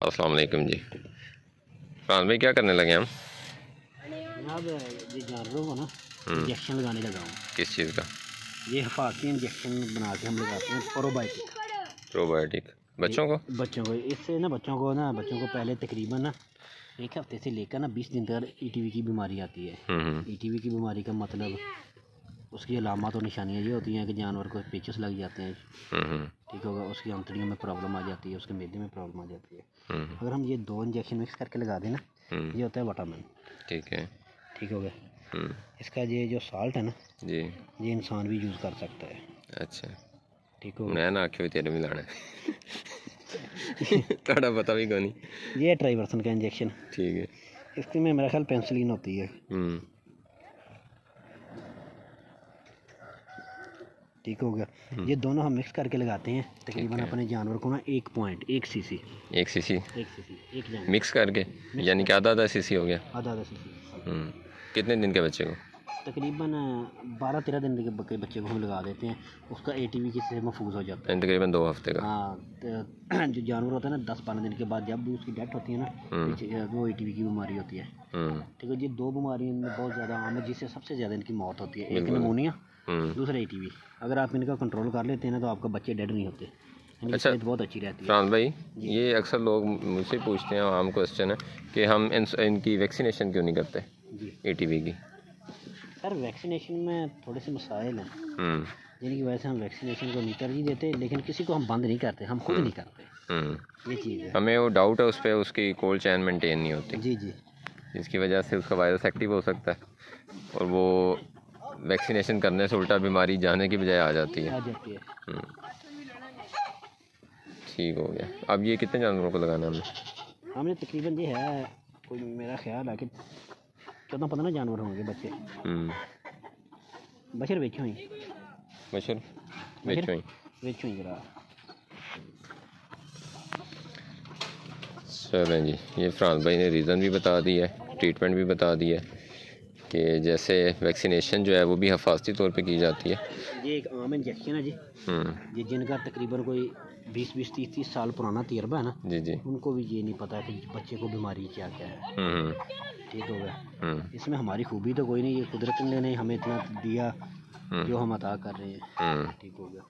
अस्सलाम वालेकुम जी। फरहान भाई क्या करने लगे हम? जनाब ये जानवरों को ना इंजेक्शन लगाने लगा हूँ। किस चीज़ का? ये हिफाजती इंजेक्शन बना के हम लगाते हैं, प्रोबायोटिक। प्रोबायोटिक बच्चों को? बच्चों को इससे ना बच्चों को पहले तकरीबन ना एक हफ्ते से लेकर ना 20 दिन तक ईटीवी की बीमारी आती है। ईटीवी की बीमारी का मतलब उसकी अलामत और निशानियाँ ये होती हैं कि जानवर को पेचस लग जाते हैं, ठीक होगा, उसकी आंतड़ियों में प्रॉब्लम आ जाती है, उसके मैदे में प्रॉब्लम आ जाती है। अगर हम ये 2 इंजेक्शन मिक्स करके लगा दें ना, ये होता है विटामिन। ठीक है, ठीक हो गया। इसका ये जो साल्ट है ना जी, ये इंसान भी यूज़ कर सकता है। अच्छा, ठीक हो मैं ना आखिर तेरे में लाना थोड़ा पता भी कौन नहीं। ये ट्राइवर्सन का इंजेक्शन, ठीक है, इसके में मेरा ख्याल पेंसिलिन होती है। ठीक हो गया। ये दोनों हम मिक्स करके लगाते हैं तकरीबन अपने जानवर को ना 1 सीसी एक जानवर मिक्स करके, यानी कि आधा सीसी हो गया। आधा सीसी। कितने दिन के बच्चे को? तकरीबन 12-13 दिन के बच्चे को हम लगा देते हैं, उसका एटीवी से महफूज हो जाता है। तकरीबन 2 हफ्ते का। हाँ, तो जो जानवर होता है ना 10-12 दिन के बाद जब भी उसकी डेथ होती है ना, वो एटीवी की बीमारी होती है। ठीक है, ये 2 बीमारी इनमें बहुत ज़्यादा आम है जिससे सबसे ज़्यादा इनकी मौत होती है। एक निमोनिया, दूसरा एटीवी। अगर आप इनका कंट्रोल कर लेते हैं ना तो आपका बच्चे डेड नहीं होते। अच्छा, बहुत अच्छी रहती है। फरहान भाई, ये अक्सर लोग मुझसे पूछते हैं, आम क्वेश्चन है कि हम इनकी वैक्सीनेशन क्यों नहीं करते एटीवी की? सर वैक्सीनेशन में थोड़े से मसाइल हैं जिनकी वजह से हम वैक्सीनेशन को नहीं तरजीह देते, लेकिन किसी को हम बंद नहीं करते, हम खुद नहीं करते। ये चीज़ है। हमें वो डाउट है उस पर, उसकी कोल्ड चैन मेंटेन नहीं होती। जी जी, जिसकी वजह से उसका वायरस एक्टिव हो सकता है और वो वैक्सीनेशन करने से उल्टा बीमारी जाने की बजाय आ जाती है। ठीक हो गया। अब ये कितने जानवरों को लगाना हमने तकरीबन ये है, कोई मेरा ख्याल है कि 14-15 जानवर होंगे बच्चे। बशर बेचो ही जरा। चलें जी, ये फरहान भाई ने रीज़न भी बता दिया है, ट्रीटमेंट भी बता दिया है कि जैसे वैक्सीनेशन जो है वो भी हिफाजती तौर पे की जाती है। ये एक आम इंजेक्शन है जी, ये जिनका तकरीबन कोई 20-30 साल पुराना तजर्बा है ना, जी, उनको भी ये नहीं पता कि बच्चे को बीमारी क्या क्या है। ठीक हो गया। इसमें हमारी खूबी तो कोई नहीं, ये कुदरत ने हमें इतना दिया जो हम अता कर रहे हैं। ठीक हो गया।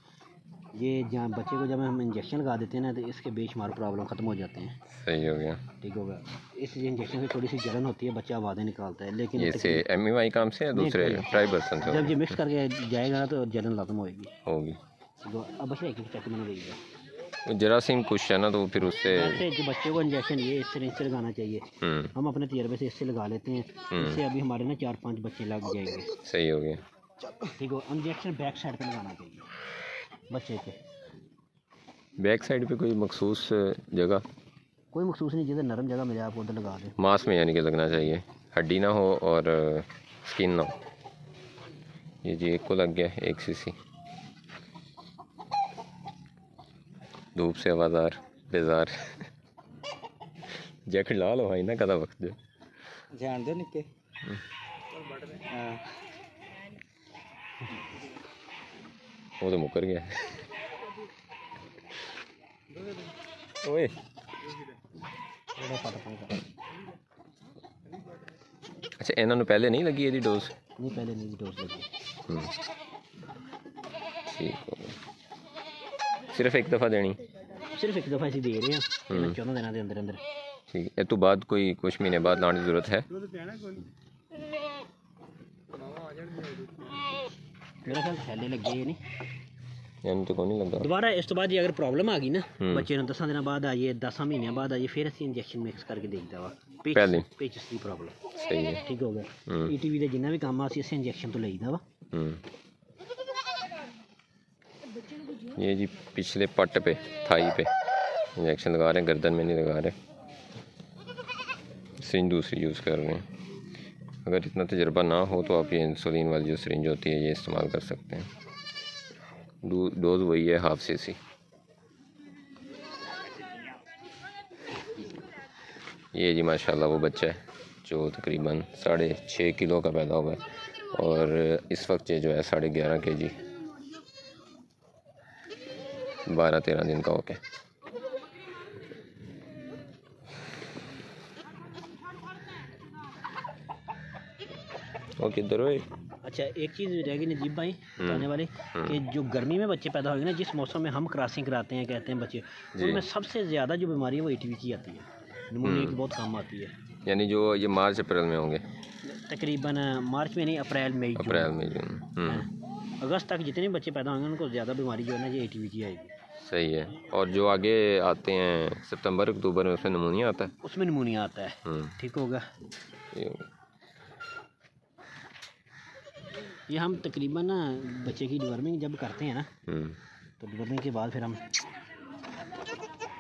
ये जहाँ बच्चे को जब हम इंजेक्शन लगा देते हैं ना तो इसके बेशुमार प्रॉब्लम ख़त्म हो जाते हैं। सही हो गया। ठीक हो गया। इस इंजेक्शन से थोड़ी सी जलन होती है, बच्चा आवाज़ें निकालता है, लेकिन ये एमईवाई काम से या दूसरे ट्राइवर्सन से? जब ये मिक्स करके जाएगा ना तो जलन खत्म होगी। अब बच्चे एक चेक में देगा, जरासीम कुछ है ना, तो फिर उससे जो बच्चे को इंजेक्शन ये इससे लगाना चाहिए। हम अपने तजर्बे से इससे लगा लेते हैं, इससे अभी हमारे ना 4-5 बच्चे लग जाएंगे। सही हो गया। ठीक हो। इंजेक्शन बैक साइड पे लगाना चाहिए बच्चे के। बैक साइड पे कोई मखसूस जगह? कोई मखसूस नहीं, जिधर नरम जगह मिले आप उधर लगा दें। मांस में यानी कि लगना चाहिए, हड्डी ना हो और स्किन ना हो। ये जी एक को लग गया 1 सीसी। धूप से आवाज़ार बेजार जैकेट ला लो भाई ना, कदा वक्त जो ध्यान दो निके। वो तो मुकर गया ओए। अच्छा, इन्होंने पहले नहीं लगी ये डोज? नहीं, पहले नहीं डोज लगी। ठीक हो गया। सिर्फ एक दफ़ा देनी? सिर्फ एक दफ़ा ऐसी दे रहे हैं 14 दिनों के अंदर अंदर। ठीक है, तो बाद कोई कुछ महीने बाद लाने की ज़रूरत है? मेरा ख्याल थैले लगे नहीं, यानी तो कोई नहीं लगा दोबारा। इस तो बाद ये अगर प्रॉब्लम आ गई ना बच्चे ने 10 दिन बाद आइए, 10 महीने बाद आइए, फिर असं इंजेक्शन मिक्स करके देखता वा पेचिस की प्रॉब्लम। सही है। ठीक हो गया। ईटीवी का जिन्ना भी काम आ इस इंजेक्शन तो लेईदा वा। ये जी पिछले पट पे, थाई पे इंजेक्शन लगा रहे हैं, गर्दन में नहीं लगा रहे। सिरिंज दूसरी यूज़ कर रहे हैं। अगर इतना तजर्बा ना हो तो आप ये इंसुलिन वाली जो सिरिंज होती है ये इस्तेमाल कर सकते हैं। डोज वही है 1/2 सीसी। ये जी माशाल्लाह वो बच्चा है जो तकरीबन 6.5 किलो का पैदा हुआ है और इस वक्त ये जो है 11.5 kg 12-13 दिन का हो गया। वो किधर हो? अच्छा, एक चीज़ रह गई नजीब भाई बताने वाले कि जो गर्मी में बच्चे पैदा होंगे ना, जिस मौसम में हम क्रॉसिंग कराते हैं, कहते हैं बच्चे, उनमें सबसे ज़्यादा जो बीमारी है वो ATV की आती है, निमोनिया की बहुत कम आती है। यानी जो ये मार्च अप्रैल में होंगे, तकरीबन मार्च में नहीं, अप्रैल में जून अगस्त तक जितने बच्चे पैदा होंगे उनको ज़्यादा बीमारी जो है ना ये ATV की आएगी। सही है। और जो आगे आते हैं सितंबर अक्टूबर में, उसमें निमोनिया आता है, उसमें निमोनिया आता है। ठीक होगा। ये हम तकरीबन ना बच्चे की डिवर्मिंग जब करते हैं ना, तो डिवर्मिंग के बाद फिर हम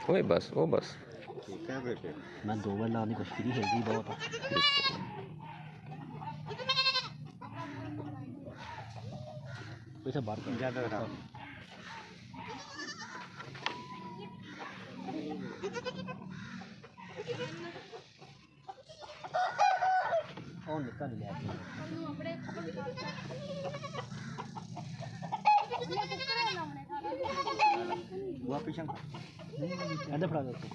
वो बस मैं 2 बार लाने की कोशिश की, हेल्दी बहुत है। वैसे बात ज़्यादा और निकल लिया वापिस ऐसे फड़ा देते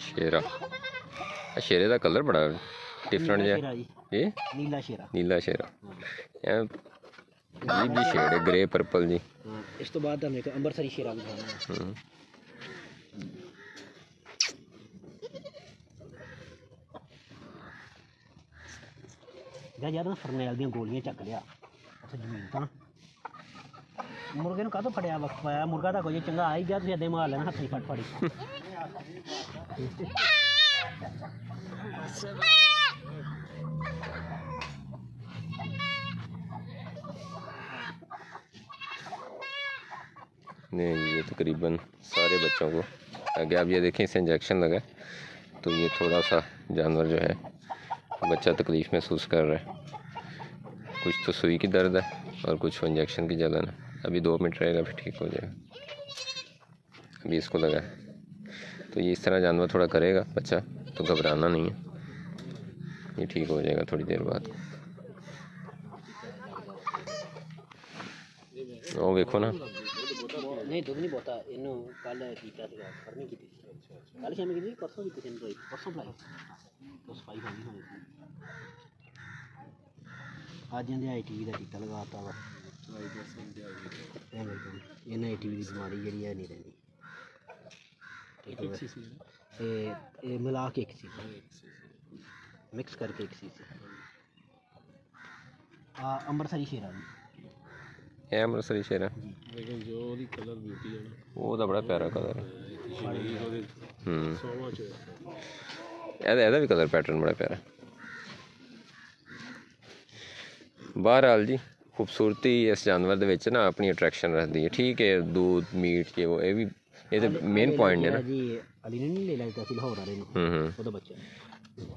शेरा। शेरे का कलर बड़ा डिफरेंट है, ये नीला शेरा जी भी शेड है, ग्रे पर्पल जी। इस तो बाद हमें अंबरसरी शेरा भी खाना है। यार फरनैल दी गोलियां चक लिया अच्छा जमीन तो मुर्गे ਨੂੰ ਕਾਹਤੋਂ ਫੜਿਆ ਵਕਤ ਪਾਇਆ ਮੁਰਗਾ ਤਾਂ ਕੋਈ ਚੰਗਾ ਆ ਹੀ ਗਿਆ ਤੁਸੀਂ ਅੱਧੇ ਮਾਰ ਲੈਣਾ ਹੱਥੀਂ ਫੜ ਫੜੀ नहीं ये तकरीबन सारे बच्चों को आगे आप ये देखें इसे इंजेक्शन लगा तो ये थोड़ा सा जानवर जो है बच्चा तकलीफ़ महसूस कर रहा है, कुछ तो सुई की दर्द है और कुछ इंजेक्शन की जलन है। अभी 2 मिनट रहेगा फिर ठीक हो जाएगा। अभी इसको लगा तो ये इस तरह जानवर थोड़ा करेगा बच्चा, तो घबराना नहीं है, ये ठीक हो जाएगा थोड़ी देर बाद। वो देखो ना नहीं दुध नहीं बोता इन्हों कल कीता सीगा फर्मी कीती कल शाम की परसों की किसी ने परसों बुलाई तो सफाई होनी होनी आज इंदे ITV का टीका लगाता वा इन्हें ITV की बीमारी जी है नहीं रही ये मिला के 1 cc मिक्स करके 1 cc ਅੰਬਰਸਰੀ शेरा ਇਹ ਅੰਮ੍ਰਿਤਸਰੀ ਸ਼ੇਰਾ लेकिन जो ਉਹਦੀ कलर ब्यूटी है ना ਉਹ ਤਾਂ ਬੜਾ ਪਿਆਰਾ ਕਲਰ ਹੈ। ਇਹਦਾ ਵੀ ਕਲਰ ਪੈਟਰਨ ਬੜਾ ਪਿਆਰਾ। बहरहाल जी खूबसूरती इस जानवर ਦੇ ਵਿੱਚ ਨਾ ਆਪਣੀ ਅਟਰੈਕਸ਼ਨ ਰੱਖਦੀ ਹੈ। ठीक है दूध मीट ये वो ये भी ये तो मेन पॉइंट है ना जी। अली ने नहीं ले लाया था लाहौर वाले ने ਉਹਦਾ ਬੱਚਾ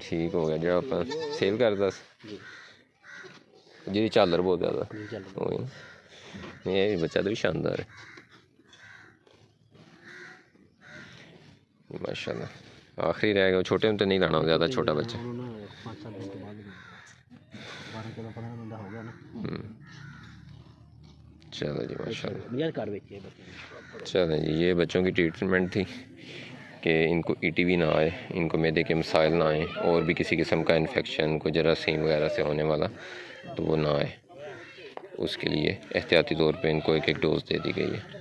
ठीक हो गया ਜਿਹੜਾ ਆਪਾਂ ਸੇਲ ਕਰਦਾ ਸੀ ਜਿਹਦੀ ਝਾਲਰ ਬਹੁਤ ਜ਼ਿਆਦਾ ਉਹ ये भी बच्चा तो भी शानदार है माशाल्लाह। आखिरी रहेगा छोटे में तो नहीं लाना ज़्यादा छोटा बच्चा। चलो जी माशाल्लाह। चलो जी ये बच्चों की ट्रीटमेंट थी कि इनको ETV ना आए, इनको मैदे के मसाइल ना आए और भी किसी किस्म का इन्फेक्शन कोई जरासीम वगैरह से होने वाला तो वो ना आए, उसके लिए एहतियाती तौर पे इनको 1-1 डोज दे दी गई है।